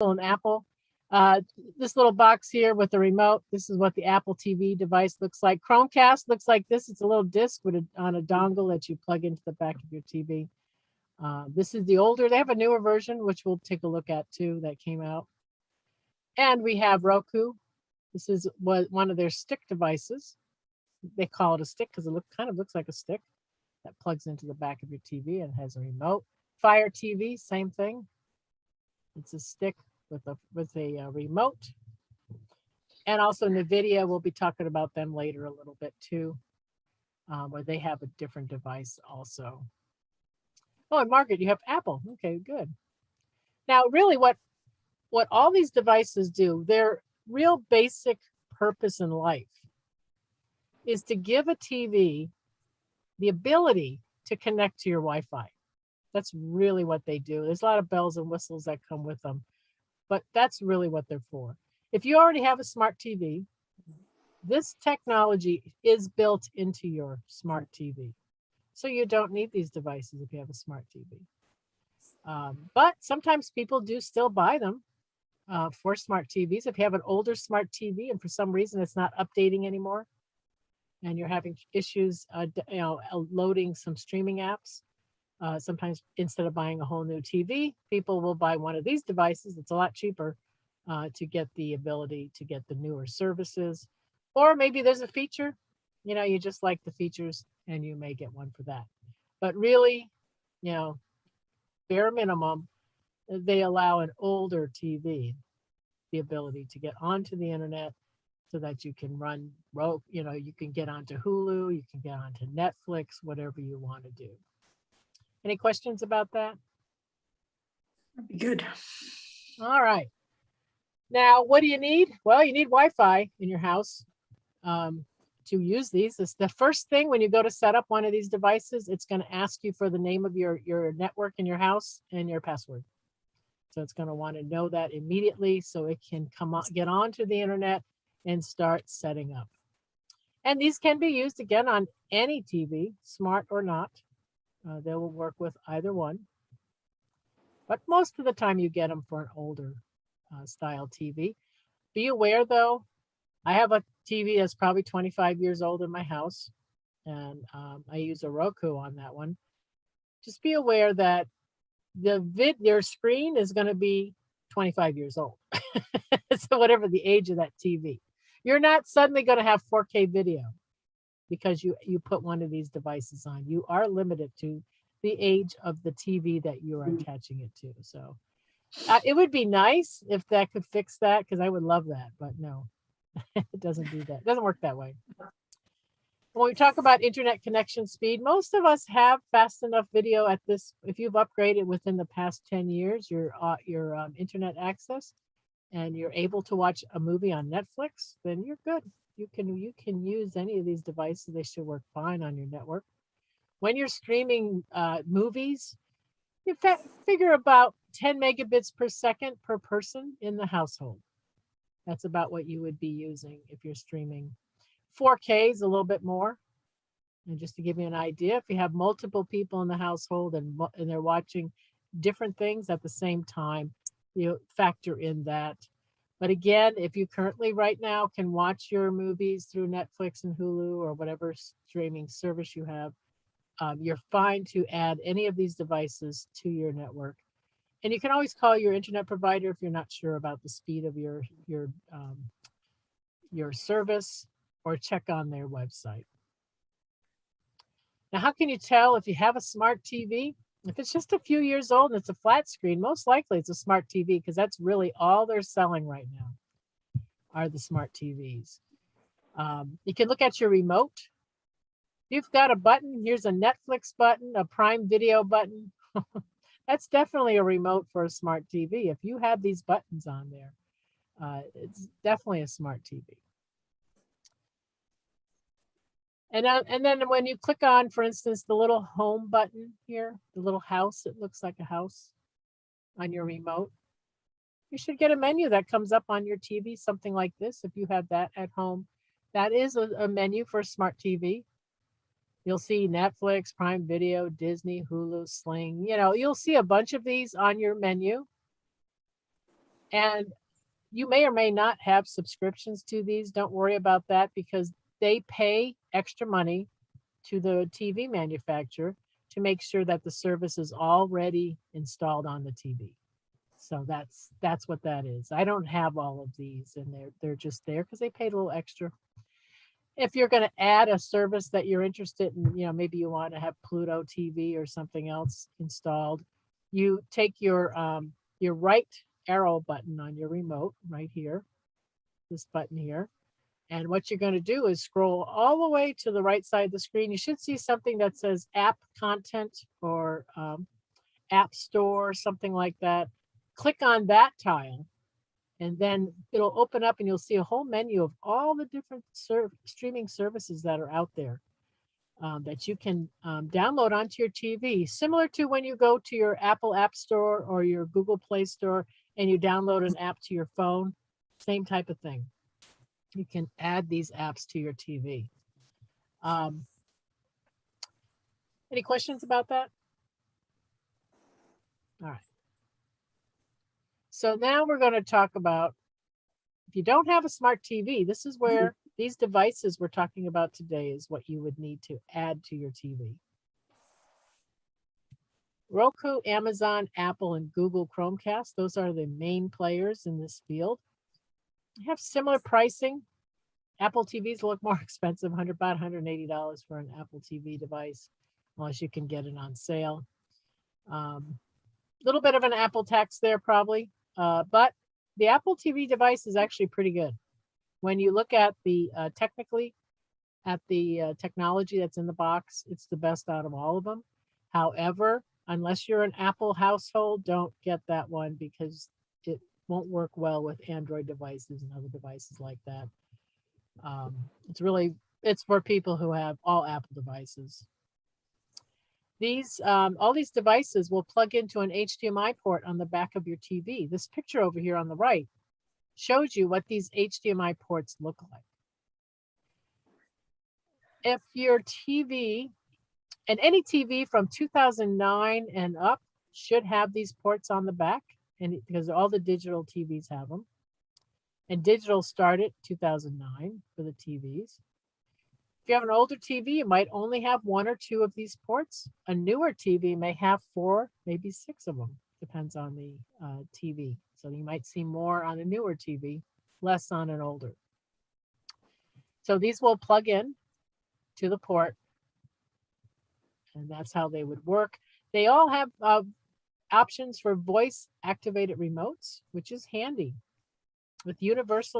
and Apple. This little box here with the remote, this is what the Apple TV device looks like. Chromecast looks like this. It's a little disc with on a dongle that you plug into the back of your TV. This is the older, they have a newer version, which we'll take a look at too, that came out. And we have Roku. This is one of their stick devices. They call it a stick because it kind of looks like a stick that plugs into the back of your TV and has a remote. Fire TV, same thing. It's a stick with a remote. And also NVIDIA, we'll be talking about them later a little bit too, where they have a different device also. Oh, and Margaret, you have Apple. Okay, good. Now, really what all these devices do, their real basic purpose in life is to give a TV the ability to connect to your Wi-Fi. That's really what they do. There's a lot of bells and whistles that come with them, but that's really what they're for. If you already have a smart TV, this technology is built into your smart TV. So you don't need these devices if you have a smart TV. But sometimes people do still buy them for smart TVs. If you have an older smart TV and for some reason it's not updating anymore, and you're having issues, loading some streaming apps, sometimes instead of buying a whole new TV, people will buy one of these devices. It's a lot cheaper to get the ability to get the newer services. Or maybe there's a feature, you just like the features and you may get one for that. But really, bare minimum, they allow an older TV the ability to get onto the internet so that you can run, you can get onto Hulu, you can get onto Netflix, whatever you want to do. Any questions about that? That'd be good. All right. Now, what do you need? Well, you need Wi-Fi in your house to use these. It's the first thing when you go to set up one of these devices, it's going to ask you for the name of your network in your house and your password. So it's going to want to know that immediately so it can get onto the internet and start setting up. And these can be used again on any TV, smart or not. They will work with either one. But most of the time you get them for an older style TV. Be aware though, I have a TV that's probably 25 years old in my house, and I use a Roku on that one. Just be aware that your screen is going to be 25 years old. So whatever the age of that TV. You're not suddenly going to have 4K video because you put one of these devices on. You are limited to the age of the TV that you are attaching it to. So it would be nice if that could fix that, because I would love that, but no, it doesn't do that. It doesn't work that way. When we talk about internet connection speed, most of us have fast enough video at this. If you've upgraded within the past 10 years, your internet access, and you're able to watch a movie on Netflix, then you're good. You can use any of these devices. They should work fine on your network. When you're streaming movies, you figure about 10 megabits per second per person in the household. That's about what you would be using if you're streaming. 4K is a little bit more. And just to give you an idea, if you have multiple people in the household and they're watching different things at the same time, you factor in that. But again, if you currently right now can watch your movies through Netflix and Hulu or whatever streaming service you have, you're fine to add any of these devices to your network. And you can always call your internet provider if you're not sure about the speed of your service, or check on their website. Now, how can you tell if you have a smart TV? If it's just a few years old and it's a flat screen, most likely it's a smart TV, because that's really all they're selling right now are the smart TVs. You can look at your remote. If you've got a button, here's a Netflix button, a Prime Video button. That's definitely a remote for a smart TV. If you have these buttons on there, it's definitely a smart TV. And then when you click on, for instance, the little home button here, the little house, it looks like a house on your remote. You should get a menu that comes up on your TV, something like this. If you have that at home, that is a menu for a smart TV. You'll see Netflix, Prime Video, Disney, Hulu, Sling. You'll see a bunch of these on your menu. And you may or may not have subscriptions to these. Don't worry about that because they pay extra money to the TV manufacturer to make sure that the service is already installed on the TV. So that's what that is. I don't have all of these, and they're just there because they paid a little extra. If you're going to add a service that you're interested in, maybe you want to have Pluto TV or something else installed, you take your right arrow button on your remote right here, this button here. And what you're going to do is scroll all the way to the right side of the screen. You should see something that says app content or app store, something like that. Click on that tile, and then it'll open up and you'll see a whole menu of all the different streaming services that are out there that you can download onto your TV, similar to when you go to your Apple App Store or your Google Play Store and you download an app to your phone. Same type of thing. You can add these apps to your TV. Any questions about that? All right. So now we're going to talk about, if you don't have a smart TV, this is where these devices we're talking about today is what you would need to add to your TV. Roku, Amazon, Apple, and Google Chromecast, those are the main players in this field. They have similar pricing. Apple TVs look more expensive, about $180 for an Apple TV device, unless you can get it on sale. Little bit of an Apple tax there probably, but the Apple TV device is actually pretty good. When you look at the technically at the technology that's in the box, it's the best out of all of them. However, unless you're an Apple household, don't get that one because it won't work well with Android devices and other devices like that. It's for people who have all Apple devices. These all these devices will plug into an HDMI port on the back of your TV. This picture over here on the right shows you what these HDMI ports look like. If your TV, and any TV from 2009 and up should have these ports on the back, and because all the digital TVs have them. And digital started 2009 for the TVs. If you have an older TV, you might only have 1 or 2 of these ports. A newer TV may have 4, maybe 6 of them. Depends on the TV. So you might see more on a newer TV, less on an older. So these will plug in to the port, and that's how they would work. They all have options for voice activated remotes, which is handy. With universal